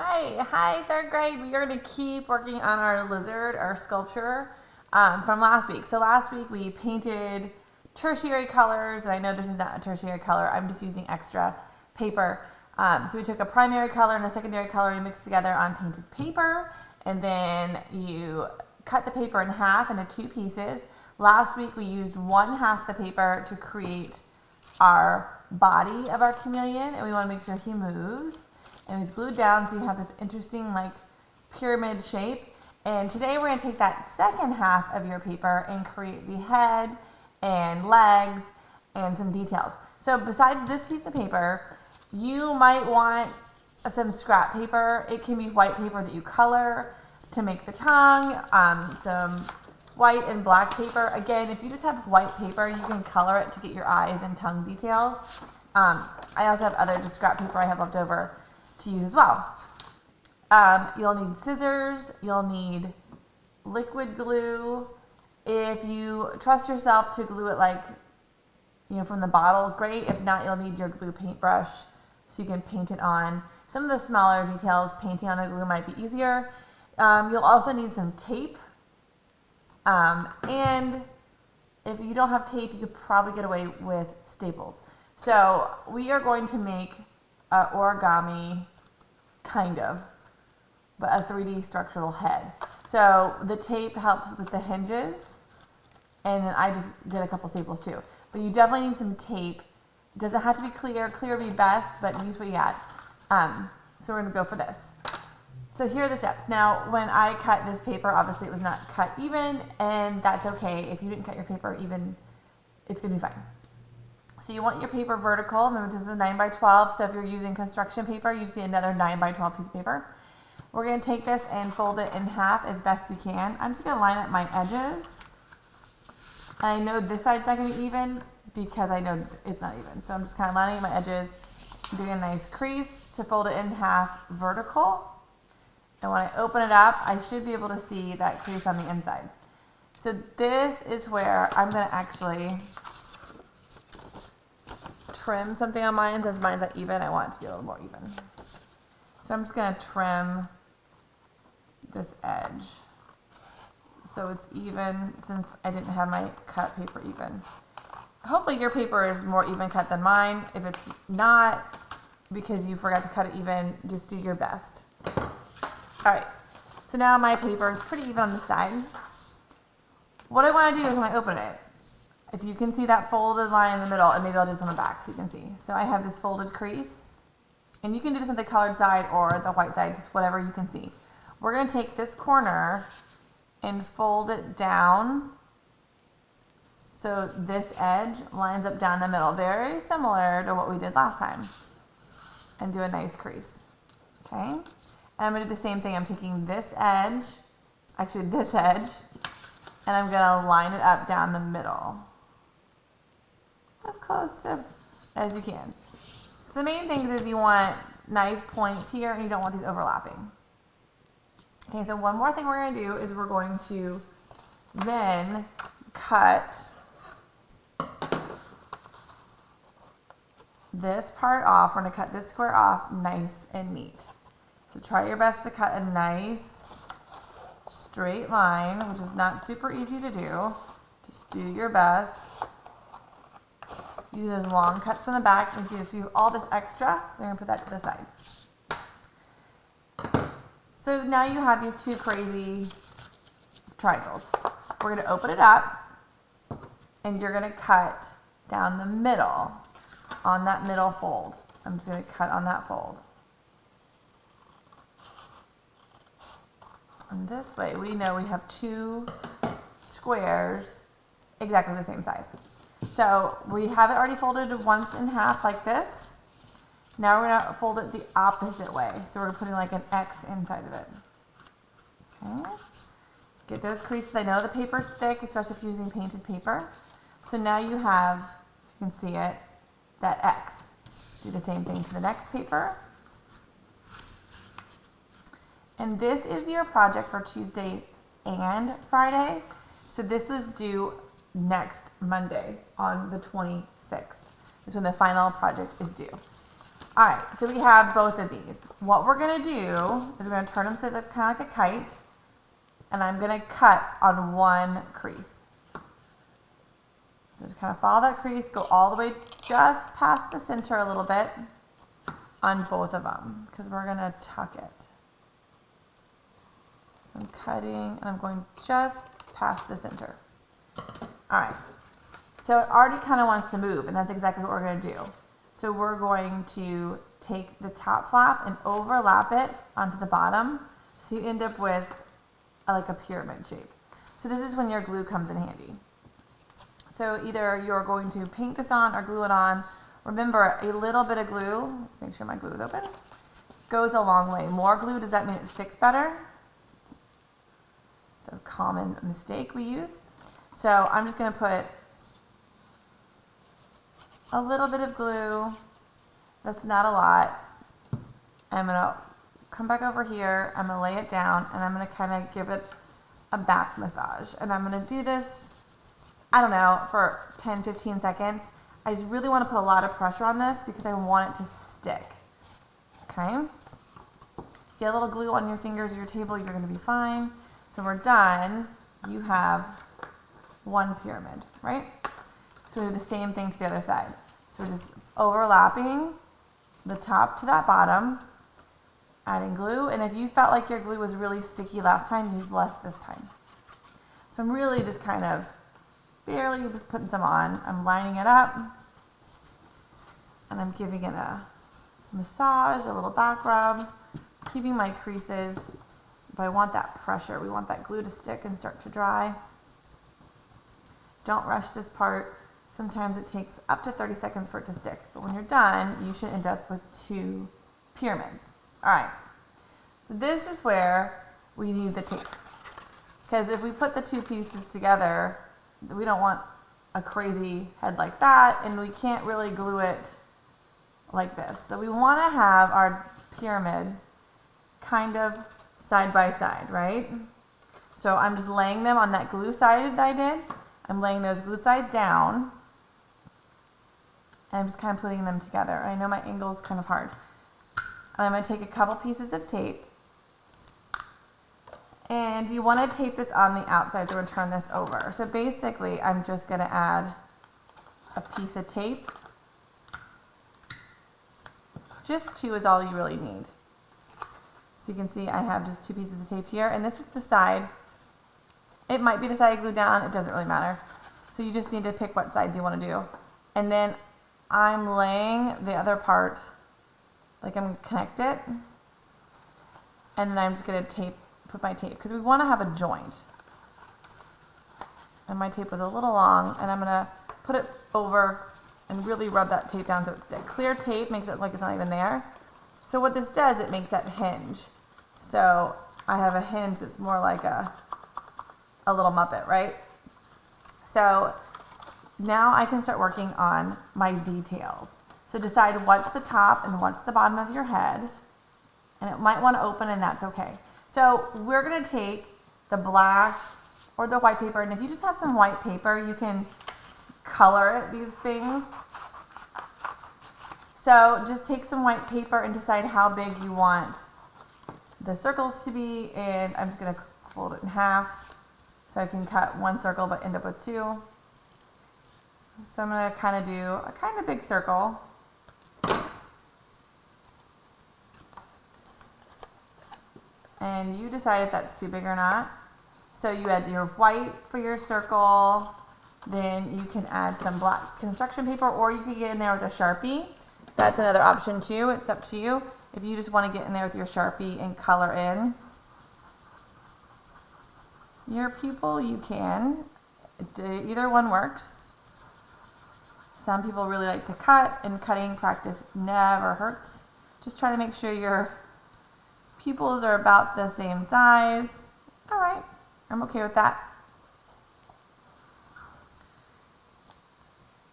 Hi, third grade. We are going to keep working on our lizard, our sculpture from last week. So last week we painted tertiary colors, and I know this is not a tertiary color. I'm just using extra paper. So we took a primary color and a secondary color we mixed together on painted paper, and then you cut the paper in half into two pieces. Last week we used one half the paper to create our body of our chameleon, and we want to make sure he moves. And it's glued down so you have this interesting like pyramid shape. And today we're going to take that second half of your paper and create the head and legs and some details. So besides this piece of paper, you might want some scrap paper. It can be white paper that you color to make the tongue, some white and black paper. Again, if you just have white paper, you can color it to get your eyes and tongue details. I also have other just scrap paper I have left over to use as well. You'll need scissors, you'll need liquid glue. If you trust yourself to glue it like, from the bottle, great. If not, you'll need your glue paintbrush so you can paint it on. Some of the smaller details, painting on the glue might be easier. You'll also need some tape. And if you don't have tape, you could probably get away with staples. So we are going to make origami, kind of, but a 3D structural head. So the tape helps with the hinges, and then I just did a couple staples too. But you definitely need some tape. It doesn't have to be clear. Clear would be best, but use what you got. So we're going to go for this. So here are the steps. Now, when I cut this paper, obviously it was not cut even, and that's okay. If you didn't cut your paper even, it's going to be fine. So you want your paper vertical. Remember, this is a 9x12, so if you're using construction paper, you see another 9x12 piece of paper. We're going to take this and fold it in half as best we can. I'm just going to line up my edges. And I know this side's not going to be even because I know it's not even. So I'm just kind of lining up my edges, doing a nice crease to fold it in half vertical. And when I open it up, I should be able to see that crease on the inside. So this is where I'm going to actually trim something on mine. Since mine's not even, I want it to be a little more even. So I'm just going to trim this edge so it's even, since I didn't have my cut paper even. Hopefully your paper is more even cut than mine. If it's not, because you forgot to cut it even, just do your best. Alright, so now my paper is pretty even on the side. What I want to do is when I open it, if you can see that folded line in the middle, and maybe I'll do this on the back so you can see. So I have this folded crease, and you can do this on the colored side or the white side, just whatever you can see. We're going to take this corner and fold it down so this edge lines up down the middle, very similar to what we did last time, and do a nice crease. Okay, and I'm going to do the same thing. I'm taking this edge, actually this edge, and I'm going to line it up down the middle, as close to as you can. So the main thing is you want nice points here, and you don't want these overlapping. Okay, so one more thing we're going to do is we're going to then cut this part off. We're going to cut this square off nice and neat. So try your best to cut a nice straight line, which is not super easy to do. Just do your best. Use those long cuts from the back and gives you all this extra. So we're going to put that to the side. So now you have these two crazy triangles. We're going to open it up, and you're going to cut down the middle on that middle fold. I'm just going to cut on that fold. And this way, we know we have two squares exactly the same size. So we have it already folded once in half like this. Now we're going to fold it the opposite way. So we're putting like an X inside of it. Okay. Get those creases. I know the paper's thick, especially if you're using painted paper. So now you have, if you can see it, that X. Do the same thing to the next paper. And this is your project for Tuesday and Friday. So this was due next Monday on the 26th. Is when the final project is due. All right, so we have both of these. What we're gonna do is we're gonna turn them so they're kind of like a kite, and I'm gonna cut on one crease. So just kind of follow that crease, go all the way just past the center a little bit on both of them, because we're gonna tuck it. So I'm cutting, and I'm going just past the center. All right, so it already kind of wants to move, and that's exactly what we're gonna do. So we're going to take the top flap and overlap it onto the bottom, so you end up with like a pyramid shape. So this is when your glue comes in handy. So either you're going to paint this on or glue it on. Remember, a little bit of glue, let's make sure my glue is open, goes a long way. More glue, does that mean it sticks better? It's a common mistake we use. So I'm just gonna put a little bit of glue. That's not a lot. I'm gonna come back over here, I'm gonna lay it down, and I'm gonna kind of give it a back massage. And I'm gonna do this, I don't know, for 10, 15 seconds. I just really wanna put a lot of pressure on this because I want it to stick, okay? Get a little glue on your fingers or your table, you're gonna be fine. So we're done. You have one pyramid, right? So we do the same thing to the other side. So we're just overlapping the top to that bottom, adding glue. And if you felt like your glue was really sticky last time, use less this time. So I'm really just kind of barely putting some on. I'm lining it up, and I'm giving it a massage, a little back rub, keeping my creases, but I want that pressure. We want that glue to stick and start to dry. Don't rush this part. Sometimes it takes up to 30 seconds for it to stick, but when you're done, you should end up with 2 pyramids. All right, so this is where we need the tape, because if we put the 2 pieces together, we don't want a crazy head like that, and we can't really glue it like this. So we want to have our pyramids kind of side by side, right? So I'm just laying them on that glue side that I did. I'm laying those glue sides down, and I'm just kind of putting them together. I know my angle is kind of hard. And I'm going to take a couple pieces of tape, and you want to tape this on the outside, so we're going to turn this over. So basically, I'm just going to add a piece of tape. Just 2 is all you really need. So you can see I have just 2 pieces of tape here, and this is the side. It might be the side I glued down, it doesn't really matter. So you just need to pick what side you want to do. And then I'm laying the other part, like I'm going to connect it, and then I'm just going to put my tape, because we want to have a joint. And my tape was a little long, and I'm going to put it over and really rub that tape down so it sticks. Clear tape makes it look like it's not even there. So what this does, it makes that hinge. So I have a hinge that's more like a little Muppet, right? So now I can start working on my details. So decide what's the top and what's the bottom of your head. And it might want to open, and that's okay. So we're going to take the black or the white paper, and if you just have some white paper, you can color it, these things. So just take some white paper and decide how big you want the circles to be, and I'm just going to fold it in half so I can cut 1 circle but end up with 2. So I'm going to kind of do a kind of big circle. And you decide if that's too big or not. So you add your white for your circle, then you can add some black construction paper, or you can get in there with a Sharpie. That's another option too, it's up to you. If you just want to get in there with your Sharpie and color in your pupil, you can. Either one works. Some people really like to cut, and cutting practice never hurts. Just try to make sure your pupils are about the same size. All right, I'm okay with that.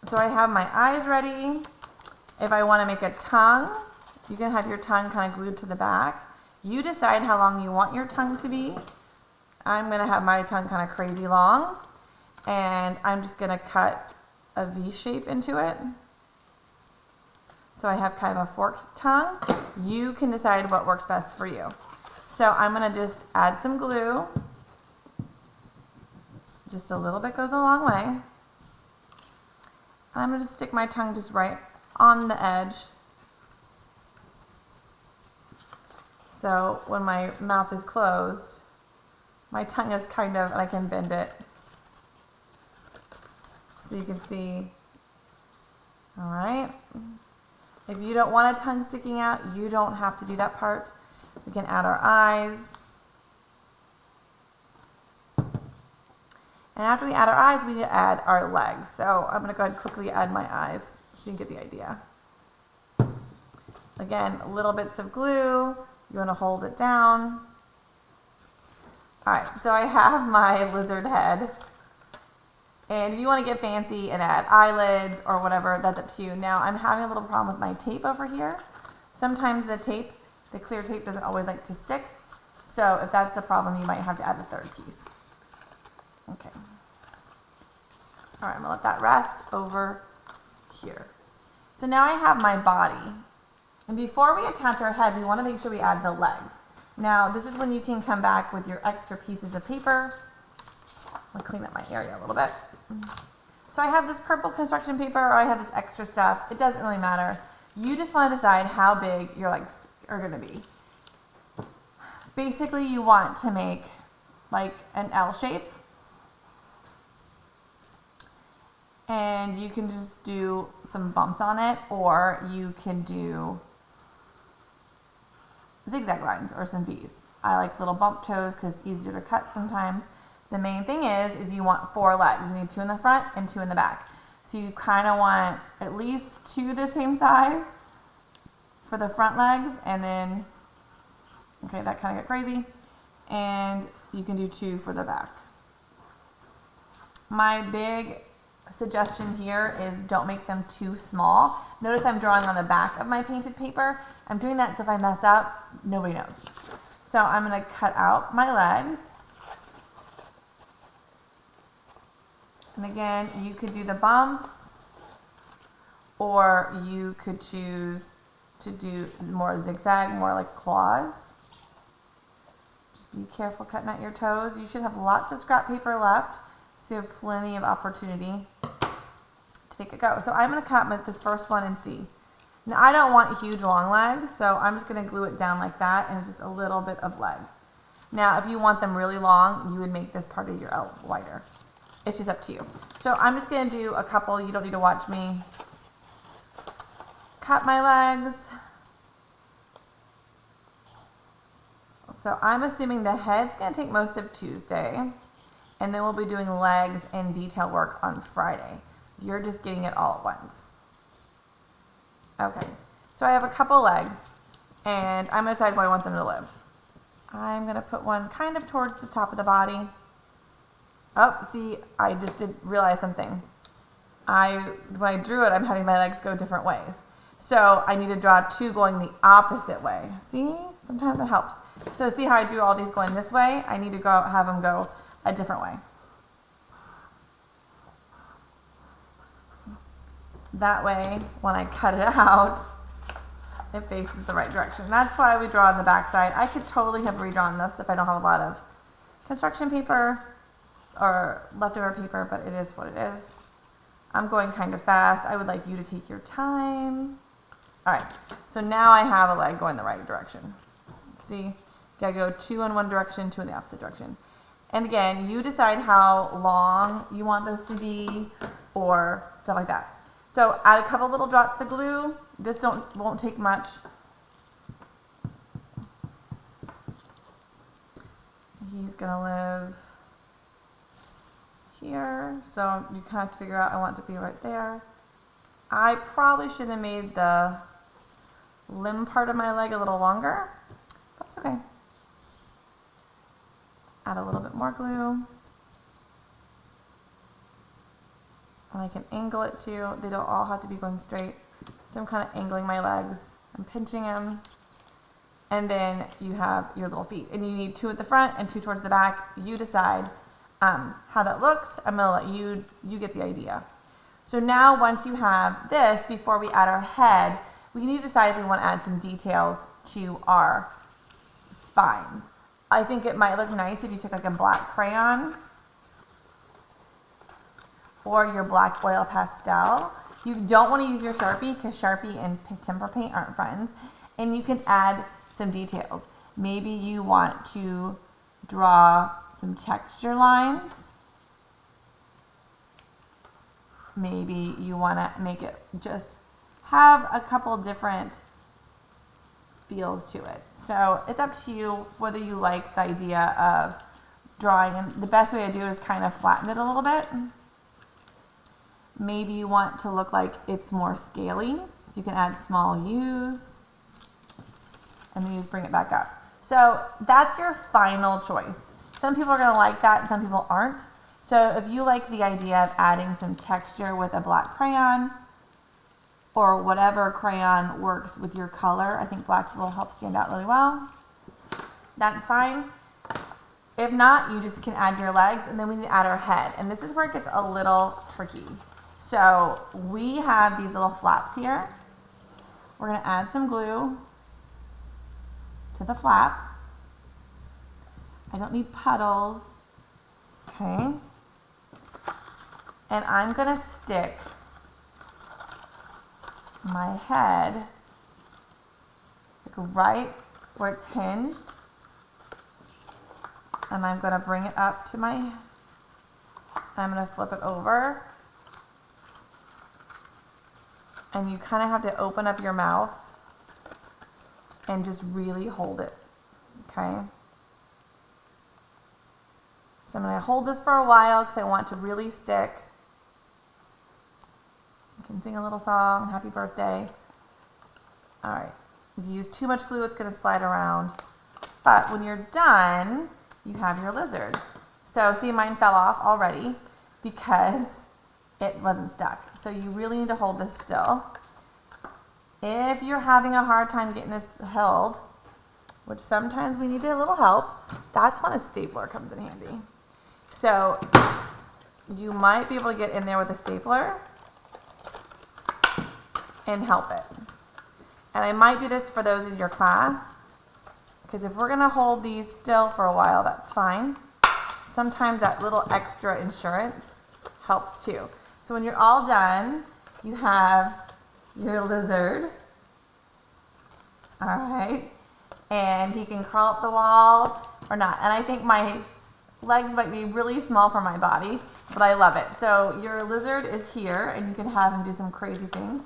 So I have my eyes ready. If I want to make a tongue, you can have your tongue kind of glued to the back. You decide how long you want your tongue to be. I'm going to have my tongue kind of crazy long, and I'm just going to cut a V shape into it. So So I have kind of a forked tongue. You can decide what works best for you. So I'm gonna just add some glue. Just a little bit goes a long way. And I'm gonna just stick my tongue just right on the edge. So when my mouth is closed, my tongue is kind of, and I can bend it. So you can see, all right. If you don't want a tongue sticking out, you don't have to do that part. We can add our eyes. And after we add our eyes, we need to add our legs. So I'm gonna go ahead and quickly add my eyes so you can get the idea. Again, little bits of glue. You wanna hold it down. All right, so I have my lizard head. And if you want to get fancy and add eyelids or whatever, that's up to you. Now, I'm having a little problem with my tape over here. Sometimes the clear tape doesn't always like to stick. So if that's a problem, you might have to add a third piece. Okay. All right, I'm gonna let that rest over here. So now I have my body. And before we attach our head, we want to make sure we add the legs. Now, this is when you can come back with your extra pieces of paper. I'll clean up my area a little bit. So I have this purple construction paper, or I have this extra stuff. It doesn't really matter. You just want to decide how big your legs are going to be. Basically, you want to make like an L shape. And you can just do some bumps on it, or you can do zigzag lines or some V's. I like little bump toes because it's easier to cut sometimes. The main thing is you want 4 legs. You need 2 in the front and 2 in the back. So you kind of want at least 2 the same size for the front legs, and then, okay, that kind of got crazy. And you can do 2 for the back. My big suggestion here is don't make them too small. Notice I'm drawing on the back of my painted paper. I'm doing that so if I mess up, nobody knows. So I'm gonna cut out my legs. And again, you could do the bumps, or you could choose to do more zigzag, more like claws. Just be careful cutting out your toes. You should have lots of scrap paper left, so you have plenty of opportunity to make it go. So I'm gonna cut this first one and see. Now I don't want huge long legs, so I'm just gonna glue it down like that, and it's just a little bit of leg. Now, if you want them really long, you would make this part of your L wider. It's just up to you. So I'm just gonna do a couple. You don't need to watch me cut my legs. So I'm assuming the head's gonna take most of Tuesday, and then we'll be doing legs and detail work on Friday. You're just getting it all at once. Okay, so I have a couple legs, and I'm gonna decide where I want them to live. I'm gonna put one kind of towards the top of the body. Oh, see, I just did realize something. When I drew it, I'm having my legs go different ways. So I need to draw 2 going the opposite way. See, sometimes it helps. So see how I drew all these going this way? I need to have them go a different way. That way, when I cut it out, it faces the right direction. That's why we draw on the back side. I could totally have redrawn this if I don't have a lot of construction paper or leftover paper, but it is what it is. I'm going kind of fast. I would like you to take your time. All right, so now I have a leg going the right direction. See, you gotta go 2 in one direction, 2 in the opposite direction. And again, you decide how long you want those to be or stuff like that. So add a couple little drops of glue. This won't take much. He's gonna live here. So you kind of have to figure out, I want it to be right there. I probably should have made the limb part of my leg a little longer. That's okay. Add a little bit more glue. And I can angle it too. They don't all have to be going straight. So I'm kind of angling my legs. I'm pinching them. And then you have your little feet. And you need 2 at the front and 2 towards the back. You decide how that looks. I'm gonna let you get the idea. So now once you have this, before we add our head, we need to decide if we want to add some details to our spines. I think it might look nice if you took like a black crayon or your black oil pastel. You don't want to use your Sharpie because Sharpie and temper paint aren't friends. And you can add some details. Maybe you want to draw some texture lines. Maybe you want to make it just have a couple different feels to it. So it's up to you whether you like the idea of drawing. And the best way to do it is kind of flatten it a little bit. Maybe you want to look like it's more scaly, so you can add small U's, and then you just bring it back up. So that's your final choice. Some people are going to like that, and some people aren't. So if you like the idea of adding some texture with a black crayon, or whatever crayon works with your color, I think black will help stand out really well. That's fine. If not, you just can add your legs, and then we need to add our head. And this is where it gets a little tricky. So we have these little flaps here. We're going to add some glue to the flaps. I don't need puddles. Okay. And I'm going to stick my head like right where it's hinged. And I'm going to bring it up to my, I'm going to flip it over. And you kind of have to open up your mouth and just really hold it, okay? So I'm going to hold this for a while because I want it to really stick. You can sing a little song, happy birthday. All right, if you use too much glue, it's going to slide around. But when you're done, you have your lizard. So see, mine fell off already because it wasn't stuck. So you really need to hold this still. If you're having a hard time getting this held, which sometimes we need a little help, that's when a stapler comes in handy. So you might be able to get in there with a stapler and help it. And I might do this for those in your class, because if we're gonna hold these still for a while, that's fine. Sometimes that little extra insurance helps too. So when you're all done, you have your lizard. All right. And he can crawl up the wall or not. And I think my legs might be really small for my body, but I love it. So your lizard is here, and you can have him do some crazy things.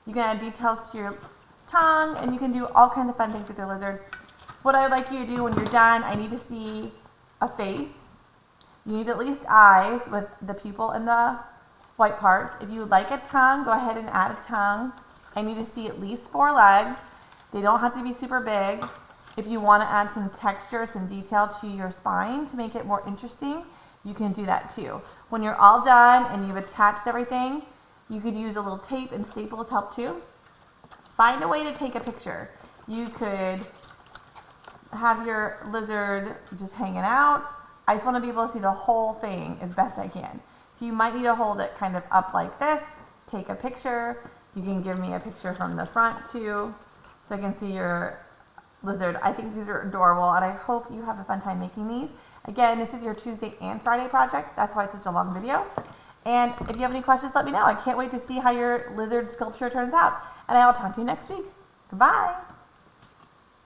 You can add details to your tongue, and you can do all kinds of fun things with your lizard. What I would like you to do when you're done, I need to see a face. You need at least eyes with the pupil and the white parts. If you would like a tongue, go ahead and add a tongue. I need to see at least 4 legs. They don't have to be super big. If you want to add some texture, some detail to your spine to make it more interesting, you can do that too. When you're all done and you've attached everything, you could use a little tape, and staples help too. Find a way to take a picture. You could have your lizard just hanging out. I just want to be able to see the whole thing as best I can. So you might need to hold it kind of up like this, take a picture. You can give me a picture from the front too, so I can see your lizard. I think these are adorable, and I hope you have a fun time making these. Again, this is your Tuesday and Friday project. That's why it's such a long video. And if you have any questions, let me know. I can't wait to see how your lizard sculpture turns out. And I will talk to you next week. Goodbye.